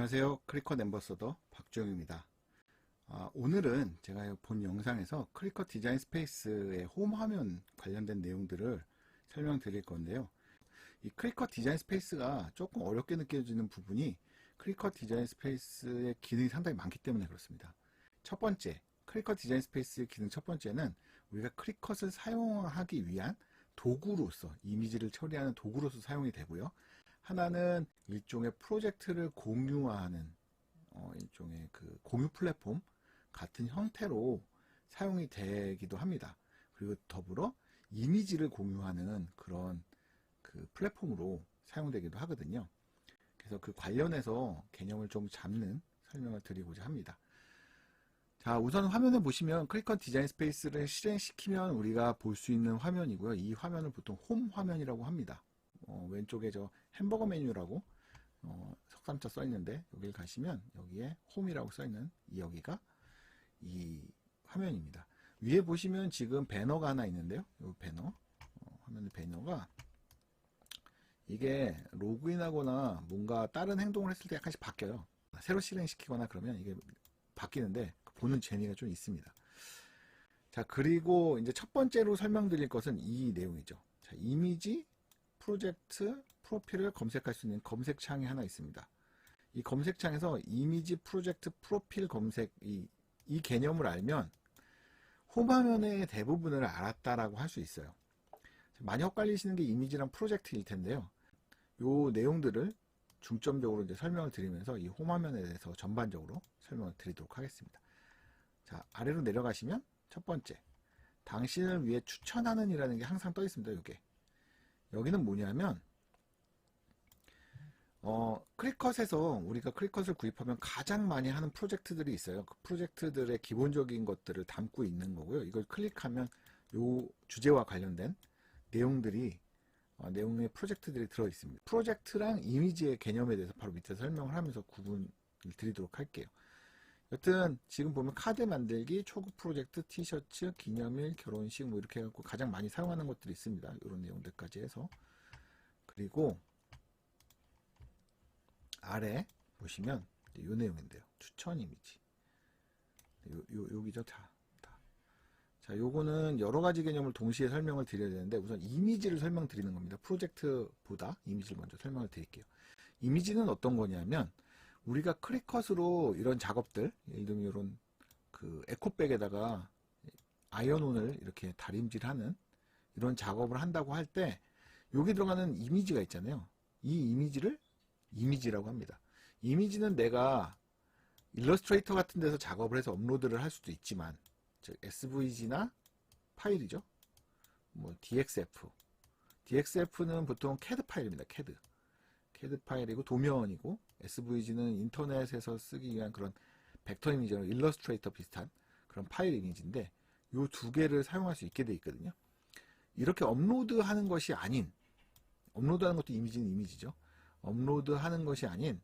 안녕하세요. 크리컷 앰버서더 박주영입니다. 오늘은 제가 본 영상에서 크리컷 디자인 스페이스의 홈 화면 관련된 내용들을 설명드릴 건데요. 이 크리컷 디자인 스페이스가 조금 어렵게 느껴지는 부분이 크리컷 디자인 스페이스의 기능이 상당히 많기 때문에 그렇습니다. 첫 번째, 크리컷 디자인 스페이스의 기능 첫 번째는 우리가 크리컷을 사용하기 위한 도구로서, 이미지를 처리하는 도구로서 사용이 되고요. 하나는 일종의 프로젝트를 공유하는 일종의 그 공유 플랫폼 같은 형태로 사용이 되기도 합니다. 그리고 더불어 이미지를 공유하는 그런 그 플랫폼으로 사용되기도 하거든요. 그래서 그 관련해서 개념을 좀 잡는 설명을 드리고자 합니다. 자, 우선 화면에 보시면 크리컷 디자인 스페이스를 실행시키면 우리가 볼 수 있는 화면이고요. 이 화면을 보통 홈 화면이라고 합니다. 왼쪽에 저 햄버거 메뉴라고 석삼자 써 있는데 여기를 가시면 여기에 홈이라고 써 있는 여기가 이 화면입니다. 위에 보시면 지금 배너가 하나 있는데요. 이 배너 화면의 배너가 이게 로그인하거나 뭔가 다른 행동을 했을 때 약간씩 바뀌어요. 새로 실행시키거나 그러면 이게 바뀌는데 보는 재미가 좀 있습니다. 자, 그리고 이제 첫 번째로 설명드릴 것은 이 내용이죠. 자, 이미지 프로젝트 프로필을 검색할 수 있는 검색창이 하나 있습니다. 이 검색창에서 이미지 프로젝트 프로필 검색 이 개념을 알면 홈 화면의 대부분을 알았다라고 할 수 있어요. 많이 헷갈리시는 게 이미지랑 프로젝트일 텐데요. 요 내용들을 중점적으로 이제 설명을 드리면서 이 홈 화면에 대해서 전반적으로 설명을 드리도록 하겠습니다. 자, 아래로 내려가시면 첫 번째, 당신을 위해 추천하는 이라는 게 항상 떠 있습니다. 요게. 여기는 뭐냐면 크리컷에서 우리가 크리컷을 구입하면 가장 많이 하는 프로젝트들이 있어요. 그 프로젝트들의 기본적인 것들을 담고 있는 거고요. 이걸 클릭하면 요 주제와 관련된 내용들이 내용의 프로젝트들이 들어 있습니다. 프로젝트랑 이미지의 개념에 대해서 바로 밑에서 설명을 하면서 구분을 드리도록 할게요. 여튼 지금 보면 카드 만들기, 초급 프로젝트, 티셔츠, 기념일, 결혼식 뭐 이렇게 해갖고 가장 많이 사용하는 것들이 있습니다. 이런 내용들까지 해서. 그리고 아래 보시면 이 내용인데요. 추천 이미지. 여기죠. 자, 요거는 여러 가지 개념을 동시에 설명을 드려야 되는데 우선 이미지를 설명드리는 겁니다. 프로젝트보다 이미지를 먼저 설명을 드릴게요. 이미지는 어떤 거냐면 우리가 크리컷으로 이런 작업들, 예를 들면 이런 그 에코백에다가 아이언온을 이렇게 다림질하는 이런 작업을 한다고 할 때 여기 들어가는 이미지가 있잖아요. 이 이미지를 이미지라고 합니다. 이미지는 내가 일러스트레이터 같은 데서 작업을 해서 업로드를 할 수도 있지만 즉 SVG나 파일이죠. 뭐 DXF는 보통 CAD 파일입니다. CAD 파일이고 도면이고 SVG는 인터넷에서 쓰기 위한 그런 벡터 이미지로 일러스트레이터 비슷한 그런 파일 이미지인데 이 두 개를 사용할 수 있게 돼 있거든요. 이렇게 업로드하는 것이 아닌, 업로드하는 것도 이미지는 이미지죠. 업로드하는 것이 아닌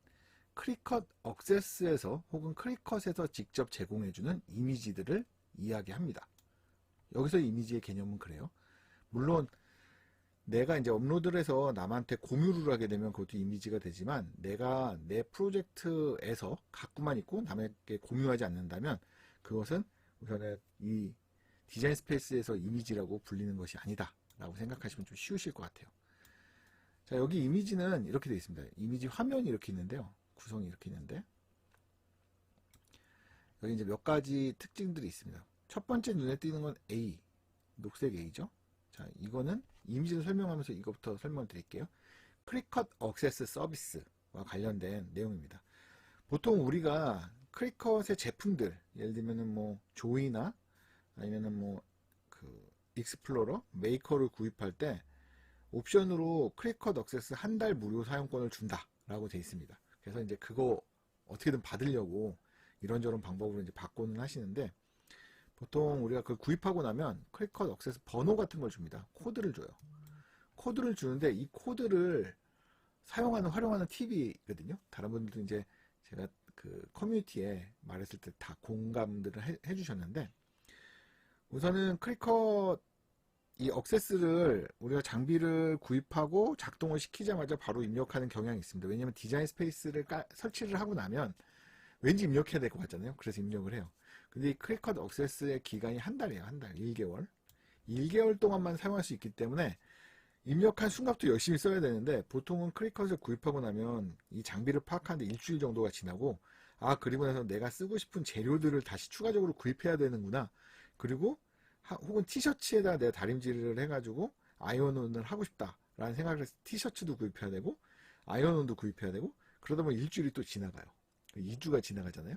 크리컷 억세스에서 혹은 크리컷에서 직접 제공해주는 이미지들을 이야기합니다. 여기서 이미지의 개념은 그래요. 물론 내가 이제 업로드를 해서 남한테 공유를 하게 되면 그것도 이미지가 되지만 내가 내 프로젝트에서 갖고만 있고 남에게 공유하지 않는다면 그것은 우선은 이 디자인 스페이스에서 이미지라고 불리는 것이 아니다 라고 생각하시면 좀 쉬우실 것 같아요. 자, 여기 이미지는 이렇게 되어 있습니다. 이미지 화면이 이렇게 있는데요. 구성이 이렇게 있는데 여기 이제 몇 가지 특징들이 있습니다. 첫 번째 눈에 띄는 건 A, 녹색 A죠. 자, 이거는 이미지를 설명하면서 이것부터 설명을 드릴게요. 크리컷 억세스 서비스와 관련된 내용입니다. 보통 우리가 크리컷의 제품들, 예를 들면은 뭐 조이나 아니면은 뭐 그 익스플로러, 메이커를 구입할 때 옵션으로 크리컷 억세스 한 달 무료 사용권을 준다라고 되어 있습니다. 그래서 이제 그거 어떻게든 받으려고 이런저런 방법으로 이제 받고는 하시는데 보통 우리가 그걸 구입하고 나면 크리컷 억세스 번호 같은 걸 줍니다. 코드를 줘요. 코드를 주는데 이 코드를 활용하는 팁이 있거든요. 다른 분들도 이제 제가 그 커뮤니티에 말했을 때 다 공감들을 해주셨는데 우선은 크리컷 이 억세스를 우리가 장비를 구입하고 작동을 시키자마자 바로 입력하는 경향이 있습니다. 왜냐하면 디자인 스페이스를 설치를 하고 나면 왠지 입력해야 될 것 같잖아요. 그래서 입력을 해요. 근데 이 크리컷 억세스의 기간이 한 달이에요. 한 달, 1개월. 1개월 동안만 사용할 수 있기 때문에 입력한 순간부터 열심히 써야 되는데, 보통은 크리컷을 구입하고 나면 이 장비를 파악하는데 일주일 정도가 지나고, 아, 그리고 나서 내가 쓰고 싶은 재료들을 다시 추가적으로 구입해야 되는구나. 그리고 혹은 티셔츠에다 내가 다림질을 해가지고 아이언온을 하고 싶다라는 생각을 해서 티셔츠도 구입해야 되고 아이언온도 구입해야 되고, 그러다 보면 일주일이 또 지나가요. 2주가 지나가잖아요.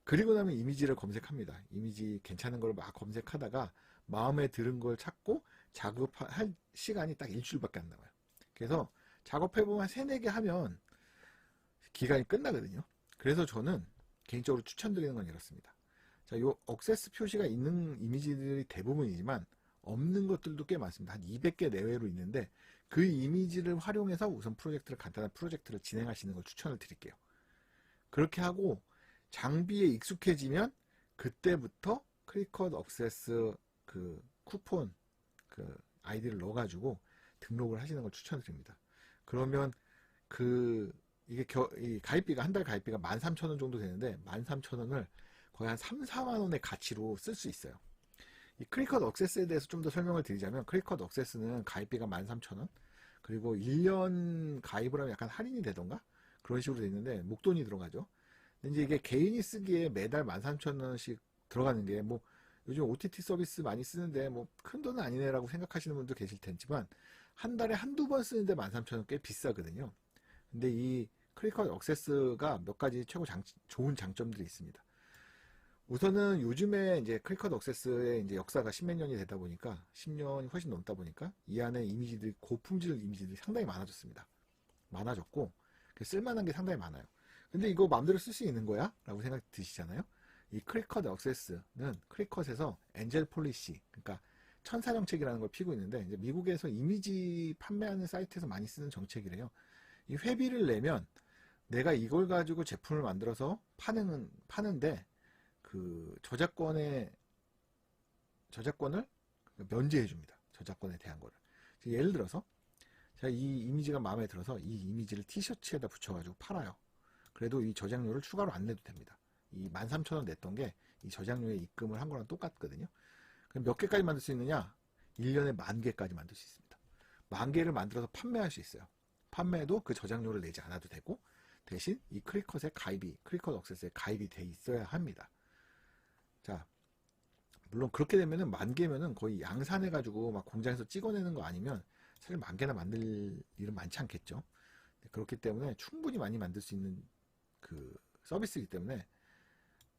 그리고 나면 이미지를 검색합니다. 이미지 괜찮은 걸 막 검색하다가 마음에 드는 걸 찾고 작업할 시간이 딱 일주일밖에 안 남아요. 그래서 작업해보면 3, 4개 하면 기간이 끝나거든요. 그래서 저는 개인적으로 추천드리는 건 이렇습니다. 자, 요 억세스 표시가 있는 이미지들이 대부분이지만 없는 것들도 꽤 많습니다. 한 200개 내외로 있는데, 그 이미지를 활용해서 우선 간단한 프로젝트를 진행하시는 걸 추천을 드릴게요. 그렇게 하고 장비에 익숙해지면 그때부터 크리컷 억세스 그 쿠폰 그 아이디를 넣어가지고 등록을 하시는 걸 추천드립니다. 그러면 이게 이 가입비가, 한 달 가입비가 13,000원 정도 되는데 13,000원을 거의 한 3, 4만 원의 가치로 쓸 수 있어요. 이 크리컷 억세스에 대해서 좀 더 설명을 드리자면, 크리컷 억세스는 가입비가 13,000원, 그리고 1년 가입을 하면 약간 할인이 되던가 그런 식으로 돼 있는데 목돈이 들어가죠. 근데 이제 이게 개인이 쓰기에 매달 13,000원씩 들어가는 게, 뭐 요즘 OTT 서비스 많이 쓰는데 뭐 큰 돈은 아니네라고 생각하시는 분도 계실 테지만, 한 달에 한두 번 쓰는데 13,000원 꽤 비싸거든요. 근데 이 크리컷 억세스가 몇 가지 좋은 장점들이 있습니다. 우선은 요즘에 이제 크리컷 억세스의 이제 역사가 10몇 년이 되다 보니까, 10년이 훨씬 넘다 보니까 이 안에 이미지들이, 고품질 이미지들이 상당히 많아졌습니다. 많아졌고 쓸만한 게 상당히 많아요. 근데 이거 마음대로 쓸 수 있는 거야? 라고 생각 드시잖아요. 이 크리컷 억세스는 크리컷에서 엔젤 폴리시, 그러니까 천사 정책이라는 걸 피고 있는데, 이제 미국에서 이미지 판매하는 사이트에서 많이 쓰는 정책이래요. 이 회비를 내면 내가 이걸 가지고 제품을 만들어서 파는데 그 저작권을 면제해 줍니다. 저작권에 대한 거를. 예를 들어서 제가 이 이미지가 마음에 들어서 이 이미지를 티셔츠에다 붙여가지고 팔아요. 그래도 이 저장료를 추가로 안 내도 됩니다. 이 13,000원 냈던 게 이 저장료에 입금을 한 거랑 똑같거든요. 그럼 몇 개까지 만들 수 있느냐? 1년에 10,000개까지 만들 수 있습니다. 10,000개를 만들어서 판매할 수 있어요. 판매도 그 저장료를 내지 않아도 되고, 대신 이 크리컷 억세스에 가입이 돼 있어야 합니다. 자, 물론 그렇게 되면은 10,000개면은 거의 양산해가지고 막 공장에서 찍어내는 거 아니면 사실 10,000개나 만들 일은 많지 않겠죠. 그렇기 때문에 충분히 많이 만들 수 있는 그 서비스이기 때문에,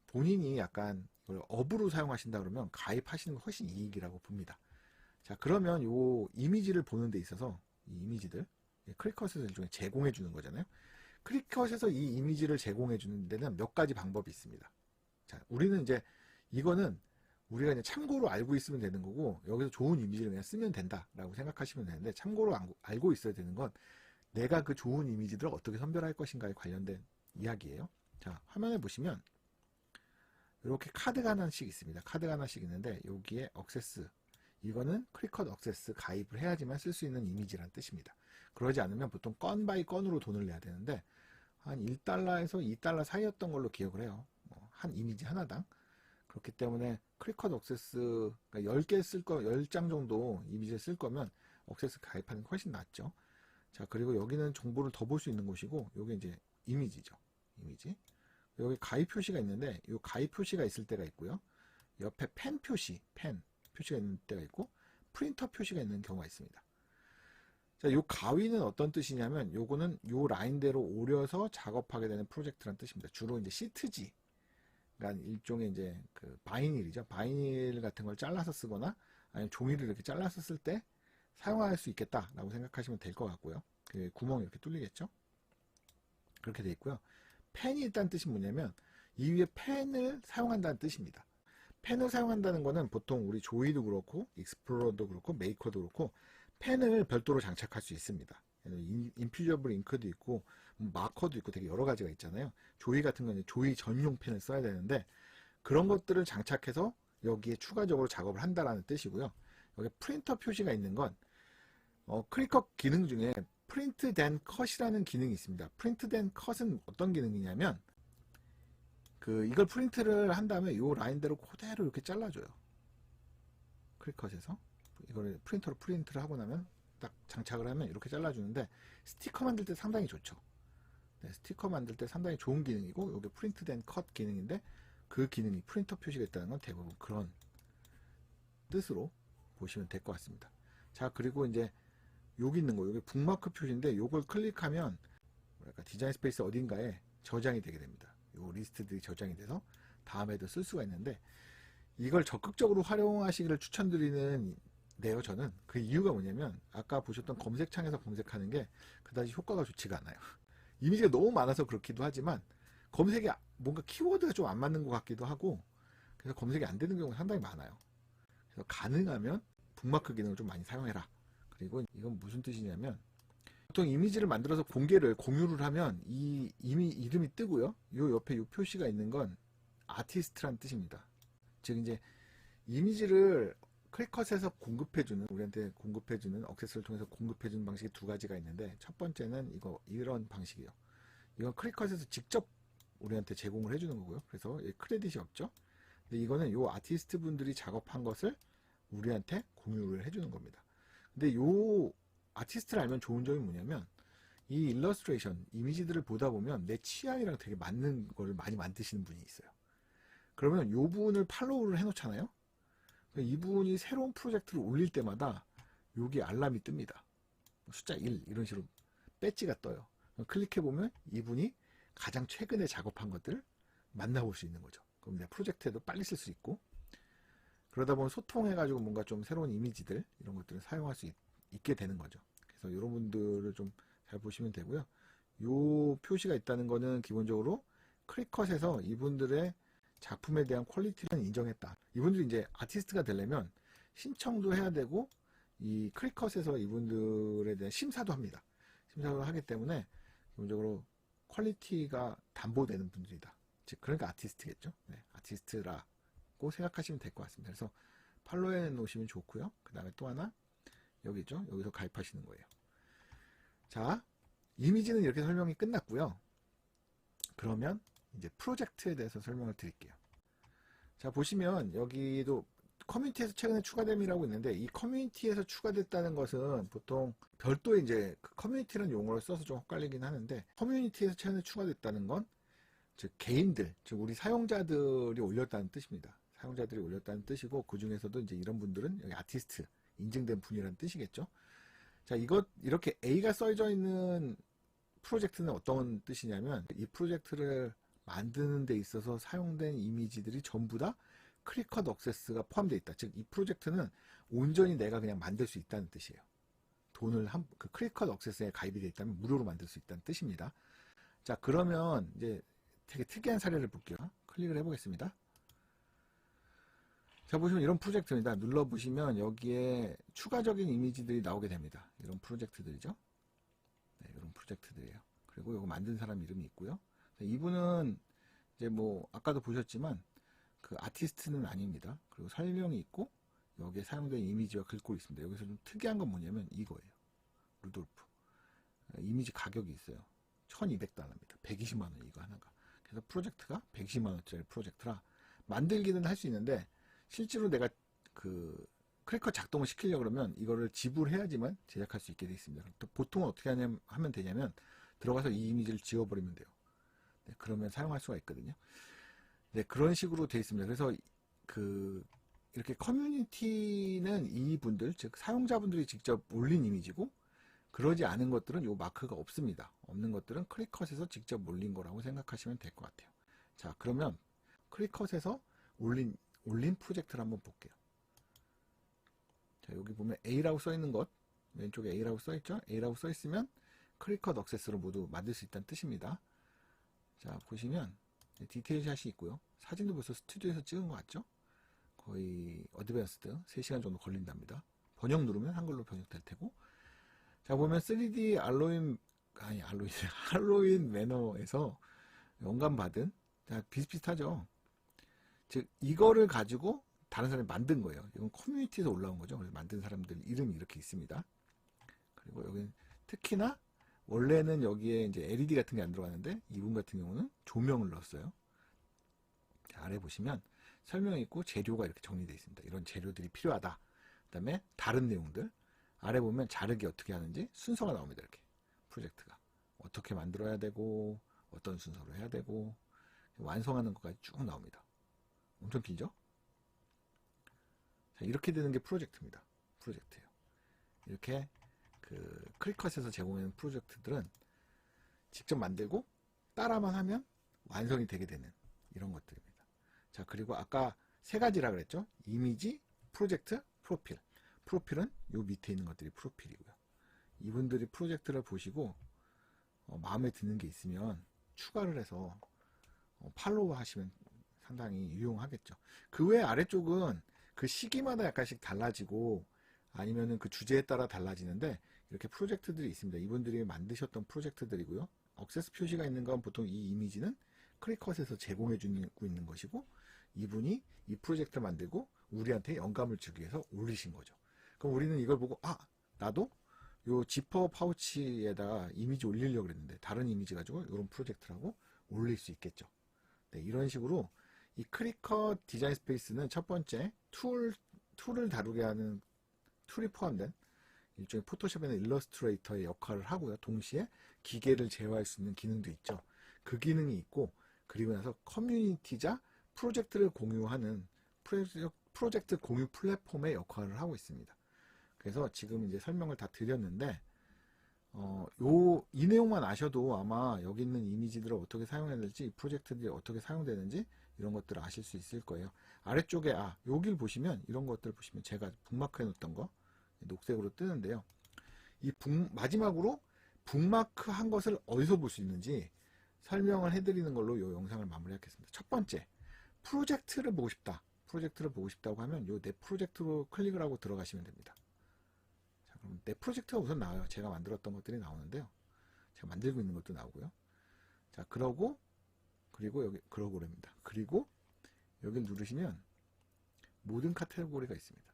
본인이 약간 이걸 업으로 사용하신다 그러면 가입하시는 게 훨씬 이익이라고 봅니다. 자, 그러면 요 이미지를 보는 데 있어서 이 이미지들 크리컷에서 일종의 제공해 주는 거잖아요. 크리컷에서 이 이미지를 제공해 주는 데는 몇 가지 방법이 있습니다. 자, 우리는 이제 이거는 우리가 이제 참고로 알고 있으면 되는 거고, 여기서 좋은 이미지를 그냥 쓰면 된다라고 생각하시면 되는데, 참고로 알고 있어야 되는 건 내가 그 좋은 이미지들을 어떻게 선별할 것인가에 관련된 이야기예요. 자, 화면에 보시면 이렇게 카드가 하나씩 있습니다. 카드가 하나씩 있는데, 여기에 억세스, 이거는 크리컷 억세스 가입을 해야지만 쓸 수 있는 이미지란 뜻입니다. 그러지 않으면 보통 건 바이 건으로 돈을 내야 되는데, 한 1달러에서 2달러 사이였던 걸로 기억을 해요. 한 이미지 하나당. 그렇기 때문에 크리컷 억세스, 그러니까 10장 정도 이미지를 쓸 거면 억세스 가입하는 게 훨씬 낫죠. 자, 그리고 여기는 정보를 더 볼 수 있는 곳이고, 여기 이제 이미지죠. 이미지. 여기 가입 표시가 있는데, 이 가입 표시가 있을 때가 있고요. 옆에 펜 표시가 있는 때가 있고, 프린터 표시가 있는 경우가 있습니다. 자, 요 가위는 어떤 뜻이냐면, 요거는 요 라인대로 오려서 작업하게 되는 프로젝트란 뜻입니다. 주로 이제 시트지, 그러니까 일종의 이제 그 바이닐이죠. 바이닐 같은 걸 잘라서 쓰거나 아니면 종이를 이렇게 잘라서 쓸 때 사용할 수 있겠다라고 생각하시면 될 것 같고요. 그 구멍이 이렇게 뚫리겠죠. 그렇게 돼 있고요. 펜이 있다는 뜻이 뭐냐면, 이 위에 펜을 사용한다는 뜻입니다. 펜을 사용한다는 거는 보통 우리 조이도 그렇고 익스플로러도 그렇고 메이커도 그렇고 펜을 별도로 장착할 수 있습니다. 인퓨저블 잉크도 있고 마커도 있고 되게 여러 가지가 있잖아요. 조이 같은 경우는 조이 전용 펜을 써야 되는데, 그런 것들을 장착해서 여기에 추가적으로 작업을 한다라는 뜻이고요. 여기 프린터 표시가 있는 건 클릭컷 기능 중에 프린트 된 컷이라는 기능이 있습니다. 프린트 된 컷은 어떤 기능이냐면 이걸 프린트를 한 다음에 이 라인대로 그대로 이렇게 잘라줘요. 클릭컷에서 이걸 프린터로 프린트를 하고 나면 딱 장착을 하면 이렇게 잘라주는데 스티커 만들 때 상당히 좋죠. 네, 스티커 만들 때 상당히 좋은 기능이고 이게 프린트 된 컷 기능인데 그 기능이 프린터 표시가 있다는 건 대부분 그런 뜻으로 보시면 될 것 같습니다. 자, 그리고 이제 여기 있는 거, 여기 북마크 표시인데 요걸 클릭하면 뭐랄까 디자인 스페이스 어딘가에 저장이 되게 됩니다. 요 리스트들이 저장이 돼서 다음에도 쓸 수가 있는데 이걸 적극적으로 활용하시기를 추천드리는데요. 저는 그 이유가 뭐냐면 아까 보셨던 검색창에서 검색하는 게 그다지 효과가 좋지가 않아요. 이미지가 너무 많아서 그렇기도 하지만 검색이 뭔가 키워드가 좀 안 맞는 것 같기도 하고 그래서 검색이 안 되는 경우가 상당히 많아요. 그래서 가능하면 북마크 기능을 좀 많이 사용해라. 그리고 이건 무슨 뜻이냐면 보통 이미지를 만들어서 공유를 하면 이 이름이 뜨고요. 요 옆에 요 표시가 있는 건 아티스트란 뜻입니다. 즉 이제 이미지를 클릭컷에서 공급해주는 우리한테 공급해주는 억세스를 통해서 공급해주는 방식이 두 가지가 있는데 첫 번째는 이런 방식이에요. 이건 클릭컷에서 직접 우리한테 제공을 해주는 거고요. 그래서 크레딧이 없죠. 근데 이거는 요 아티스트 분들이 작업한 것을 우리한테 공유를 해주는 겁니다. 근데 요 아티스트를 알면 좋은 점이 뭐냐면 이 일러스트레이션 이미지들을 보다 보면 내 취향이랑 되게 맞는 걸 많이 만드시는 분이 있어요. 그러면 요 분을 팔로우를 해놓잖아요. 이분이 새로운 프로젝트를 올릴 때마다 여기 알람이 뜹니다. 숫자 1 이런 식으로 배지가 떠요. 클릭해보면 이분이 가장 최근에 작업한 것들을 만나볼 수 있는 거죠. 그럼 내 프로젝트에도 빨리 쓸 수 있고 그러다 보면 소통해가지고 뭔가 좀 새로운 이미지들 이런 것들을 사용할 수 있게 되는 거죠. 그래서 이런 분들을 좀 잘 보시면 되고요. 요 표시가 있다는 거는 기본적으로 클릭컷에서 이분들의 작품에 대한 퀄리티를 인정했다. 이분들이 이제 아티스트가 되려면 신청도 해야 되고 이 클릭컷에서 이분들에 대한 심사도 합니다. 심사를 하기 때문에 기본적으로 퀄리티가 담보되는 분들이다. 즉 그러니까 아티스트겠죠. 네, 아티스트라고 생각하시면 될 것 같습니다. 그래서 팔로우해 놓으시면 좋고요. 그 다음에 또 하나 여기죠. 여기서 가입하시는 거예요. 자, 이미지는 이렇게 설명이 끝났고요. 그러면 이제 프로젝트에 대해서 설명을 드릴게요. 자, 보시면 여기도 커뮤니티에서 최근에 추가됨이라고 있는데 이 커뮤니티에서 추가됐다는 것은 보통 별도의 이제 그 커뮤니티라는 용어를 써서 좀 헷갈리긴 하는데 커뮤니티에서 최근에 추가됐다는 건 즉 개인들, 즉 우리 사용자들이 올렸다는 뜻입니다. 사용자들이 올렸다는 뜻이고 그 중에서도 이제 이런 분들은 여기 아티스트 인증된 분이라는 뜻이겠죠. 자, 이렇게 A가 써져 있는 프로젝트는 어떤 뜻이냐면 이 프로젝트를 만드는 데 있어서 사용된 이미지들이 전부 다 클릭컷 억세스가 포함되어 있다. 즉 이 프로젝트는 온전히 내가 그냥 만들 수 있다는 뜻이에요. 돈을 그 클릭컷 억세스에 가입이 되어 있다면 무료로 만들 수 있다는 뜻입니다. 자, 그러면 이제 되게 특이한 사례를 볼게요. 클릭을 해보겠습니다. 자, 보시면 이런 프로젝트입니다. 눌러보시면 여기에 추가적인 이미지들이 나오게 됩니다. 이런 프로젝트들이죠. 네, 이런 프로젝트들이에요. 그리고 이거 만든 사람 이름이 있고요. 이분은 이제 뭐 아까도 보셨지만 그 아티스트는 아닙니다. 그리고 설명이 있고 여기에 사용된 이미지와 글꼴이 있습니다. 여기서 좀 특이한 건 뭐냐면 이거예요. 루돌프. 이미지 가격이 있어요. 1200달러입니다. 120만원 이거 하나가. 그래서 프로젝트가 120만원짜리 프로젝트라 만들기는 할 수 있는데 실제로 내가 그 클릭컷 작동을 시키려고 그러면 이거를 지불해야지만 제작할 수 있게 되어 있습니다. 보통 어떻게 하면 되냐면 들어가서 이 이미지를 지워버리면 돼요. 네, 그러면 사용할 수가 있거든요. 네, 그런 식으로 되어 있습니다. 그래서 이렇게 커뮤니티는 이분들, 즉 사용자분들이 직접 올린 이미지고 그러지 않은 것들은 요 마크가 없습니다. 없는 것들은 클릭컷에서 직접 올린 거라고 생각하시면 될 것 같아요. 자, 그러면 클릭컷에서 올린 프로젝트를 한번 볼게요. 자, 여기 보면 A라고 써 있는 것, 왼쪽에 A라고 써 있죠? A라고 써 있으면 클릭컷 억세스로 모두 만들 수 있다는 뜻입니다. 자, 보시면 디테일 샷이 있고요. 사진도 벌써 스튜디오에서 찍은 것 같죠? 거의 어드밴스드 3시간 정도 걸린답니다. 번역 누르면 한글로 번역될 테고. 자, 보면 3D 할로윈 매너에서 영감받은, 자, 비슷비슷하죠. 즉 이거를 가지고 다른 사람이 만든 거예요. 이건 커뮤니티에서 올라온 거죠. 그래서 만든 사람들 이름이 이렇게 있습니다. 그리고 여기는 특히나 원래는 여기에 이제 LED 같은 게 안 들어가는데 이분 같은 경우는 조명을 넣었어요. 아래 보시면 설명이 있고 재료가 이렇게 정리되어 있습니다. 이런 재료들이 필요하다. 그 다음에 다른 내용들 아래 보면 자르기 어떻게 하는지 순서가 나옵니다. 이렇게 프로젝트가 어떻게 만들어야 되고 어떤 순서로 해야 되고 완성하는 것까지 쭉 나옵니다. 엄청 길죠? 자, 이렇게 되는 게 프로젝트입니다. 프로젝트예요. 이렇게 그 크리컷에서 제공하는 프로젝트들은 직접 만들고 따라만 하면 완성이 되게 되는 이런 것들입니다. 자, 그리고 아까 세 가지라 그랬죠? 이미지, 프로젝트, 프로필. 프로필은 요 밑에 있는 것들이 프로필이고요. 이분들이 프로젝트를 보시고 마음에 드는 게 있으면 추가를 해서 팔로우 하시면 상당히 유용하겠죠. 그 외 아래쪽은 그 시기마다 약간씩 달라지고 아니면은 그 주제에 따라 달라지는데 이렇게 프로젝트들이 있습니다. 이분들이 만드셨던 프로젝트들이고요. 억세스 표시가 있는 건 보통 이 이미지는 크리컷에서 제공해 주고 있는 것이고 이분이 이 프로젝트를 만들고 우리한테 영감을 주기 위해서 올리신 거죠. 그럼 우리는 이걸 보고 나도 요 지퍼 파우치에다가 이미지 올리려고 그랬는데 다른 이미지 가지고 이런 프로젝트라고 올릴 수 있겠죠. 네, 이런 식으로 이 크리컷 디자인 스페이스는 첫 번째 툴을 다루게 하는 툴이 포함된 일종의 포토샵이나 일러스트레이터의 역할을 하고요. 동시에 기계를 제어할 수 있는 기능도 있죠. 그 기능이 있고 그리고 나서 커뮤니티자 프로젝트를 공유하는 프로젝트 공유 플랫폼의 역할을 하고 있습니다. 그래서 지금 이제 설명을 다 드렸는데 이 내용만 아셔도 아마 여기 있는 이미지들을 어떻게 사용해야 될지 이 프로젝트들이 어떻게 사용되는지 이런 것들을 아실 수 있을 거예요. 아래쪽에 여기를 보시면 이런 것들을 보시면 제가 북마크 해놓았던 거 녹색으로 뜨는데요. 이 마지막으로 북마크 한 것을 어디서 볼 수 있는지 설명을 해드리는 걸로 이 영상을 마무리하겠습니다. 첫 번째, 프로젝트를 보고 싶다. 프로젝트를 보고 싶다고 하면 요 내 프로젝트로 클릭을 하고 들어가시면 됩니다. 자, 그럼 내 프로젝트가 우선 나와요. 제가 만들었던 것들이 나오는데요. 제가 만들고 있는 것도 나오고요. 자, 그리고 여기 그러고랍니다. 그리고 여기를 누르시면 모든 카테고리가 있습니다.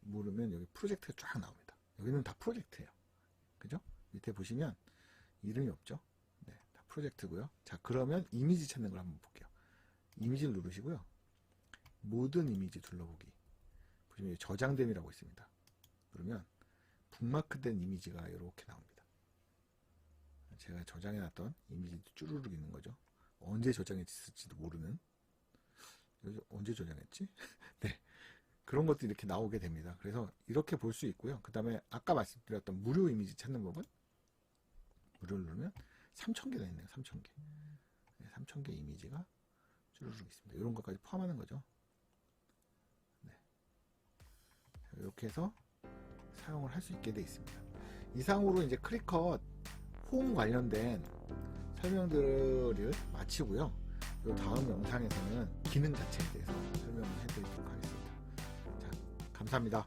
모르면 여기 프로젝트가 쫙 나옵니다. 여기는 다 프로젝트예요. 그죠? 밑에 보시면 이름이 없죠? 네, 다 프로젝트고요. 자, 그러면 이미지 찾는 걸 한번 볼게요. 이미지를 누르시고요. 모든 이미지 둘러보기. 보시면 저장됨이라고 있습니다. 그러면 북마크된 이미지가 이렇게 나옵니다. 제가 저장해놨던 이미지도 쭈루룩 있는 거죠. 언제 저장했을지도 모르는. 언제 저장했지? 네. 그런 것들이 이렇게 나오게 됩니다. 그래서 이렇게 볼 수 있고요. 그 다음에 아까 말씀드렸던 무료 이미지 찾는 법은 무료를 누르면 3000개가 있네요. 3000개. 네, 3000개 이미지가 쭈루룩 있습니다. 이런 것까지 포함하는 거죠. 네. 이렇게 해서 사용을 할 수 있게 되어 있습니다. 이상으로 이제 크리컷 홈 관련된 설명들을 마치고요. 이 다음 영상에서는 기능 자체에 대해서 설명을 해드리도록 하겠습니다. 자, 감사합니다.